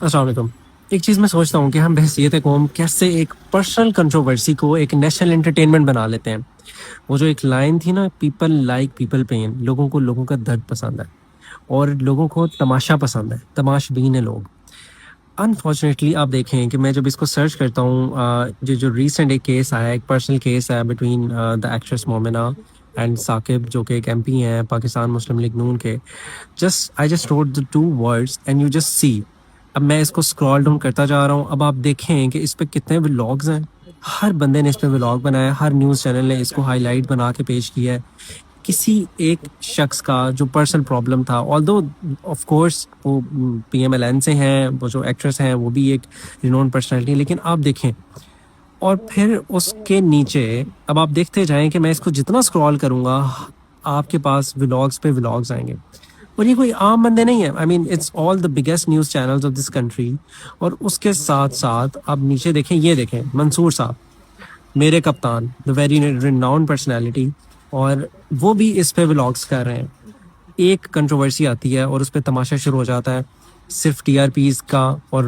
السلام علیکم. ایک چیز میں سوچتا ہوں کہ ہم بحیثیت قوم کیسے ایک پرسنل کنٹروورسی کو ایک نیشنل انٹرٹینمنٹ بنا لیتے ہیں. وہ جو ایک لائن تھی نا، پیپل لائک پیپل پین، لوگوں کو لوگوں کا درد پسند ہے اور لوگوں کو تماشا پسند ہے، تماش بین ہے لوگ. انفارچونیٹلی آپ دیکھیں کہ میں جب اس کو سرچ کرتا ہوں، جو ریسنٹ ایک کیس آیا، ایک پرسنل کیس ہے between the actress Momina and Saqib, جو کہ ایک ایم پی ہیں پاکستان مسلم لیگ نون کے. I just wrote the two words and you just see. اب میں اس کو اسکرال ڈاؤن کرتا جا رہا ہوں. اب آپ دیکھیں کہ اس پہ کتنے ولاگز ہیں. ہر بندے نے اس پہ ولاگ بنایا، ہر نیوز چینل نے اس کو ہائی لائٹ بنا کے پیش کیا ہے. کسی ایک شخص کا جو پرسنل پرابلم تھا، آلدو آف کورس وہ پی ایم ایل این سے ہیں، وہ جو ایکٹریس ہیں وہ بھی ایک رینون پرسنالٹی، لیکن آپ دیکھیں. اور پھر اس کے نیچے اب آپ دیکھتے جائیں کہ میں اس کو جتنا اسکرال کروں گا آپ کے پاس ولاگز پہ ولاگز آئیں گے. اور یہ کوئی عام بندے نہیں ہیں. I mean it's all the biggest news channels of this country. اور اس کے ساتھ ساتھ آپ نیچے دیکھیں، یہ دیکھیں منصور صاحب، میرے کپتان، دا ویری ریناؤنڈ پرسنالٹی، اور وہ بھی اس پہ ولاگس کر رہے ہیں. ایک کنٹروورسی آتی ہے اور اس پہ تماشا شروع ہو جاتا ہے، صرف ٹی آر پیز کا اور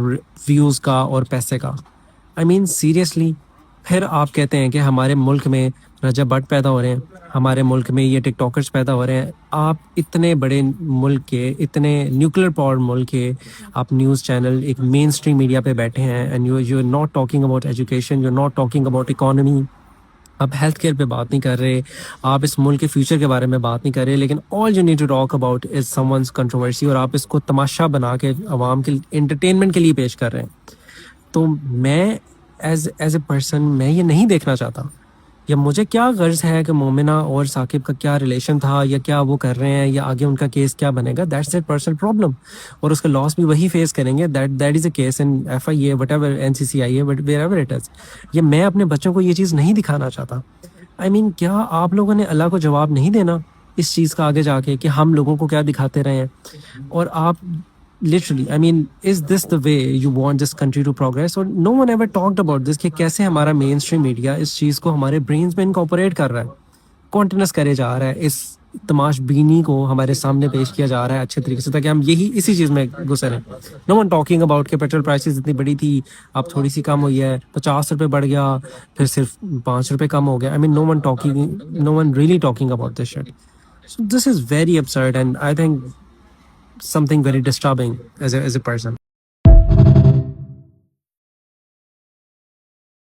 ویوز کا اور پیسے کا. آئی مین سیریسلی. پھر آپ کہتے ہیں کہ ہمارے ملک میں رجب بٹ پیدا ہو رہے ہیں، ہمارے ملک میں یہ ٹک ٹاکرز پیدا ہو رہے ہیں. آپ اتنے بڑے ملک کے، اتنے نیوکلیر پاور ملک کے آپ نیوز چینل ایک مین اسٹریم میڈیا پہ بیٹھے ہیں، and you are not talking about education, you are not talking about economy. آپ ہیلتھ کیئر پہ بات نہیں کر رہے، آپ اس ملک کے فیوچر کے بارے میں بات نہیں کر رہے، لیکن all you need to talk about is someone's controversy, اور آپ اس کو تماشا بنا کے عوام کے انٹرٹینمنٹ کے لیے پیش کر رہے ہیں. تو میں ایز اے پرسن میں یہ نہیں دیکھنا چاہتا. یا مجھے کیا غرض ہے کہ مومنہ اور ثاقب کا کیا ریلیشن تھا، یا کیا وہ کر رہے ہیں، یا آگے ان کا کیس کیا بنے گا، دیٹس اے پرسنل پرابلم. اور اس کا لاس بھی وہی فیس کریں گے. That is a case in F I A, whatever N C C I A, wherever it is. یہ میں اپنے بچوں کو یہ چیز نہیں دکھانا چاہتا. آئی مین کیا آپ لوگوں نے اللہ کو جواب نہیں دینا اس چیز کا آگے جا کے کہ ہم لوگوں کو کیا دکھاتے رہے ہیں؟ اور آپ literally, I mean, is this the way you want this country to progress? اور no one ever talked about this کہ کیسے ہمارا مین اسٹریم میڈیا اس چیز کو ہمارے برینز میں انکارپوریٹ کر رہا ہے، کانٹینس کرے جا رہا ہے، اس تماش بینی کو ہمارے سامنے پیش کیا جا رہا ہے اچھے طریقے سے، تاکہ ہم اسی چیز میں گھسے رہیں. نو ون ٹاکنگ اباؤٹ کہ پیٹرول پرائسز اتنی بڑی تھی، اب تھوڑی سی کم ہوئی ہے، 50 روپے بڑھ گیا، پھر صرف 5 روپے کم ہو گیا. I mean no one really talking about this shit. So this is very absurd, and I think something very disturbing as a person.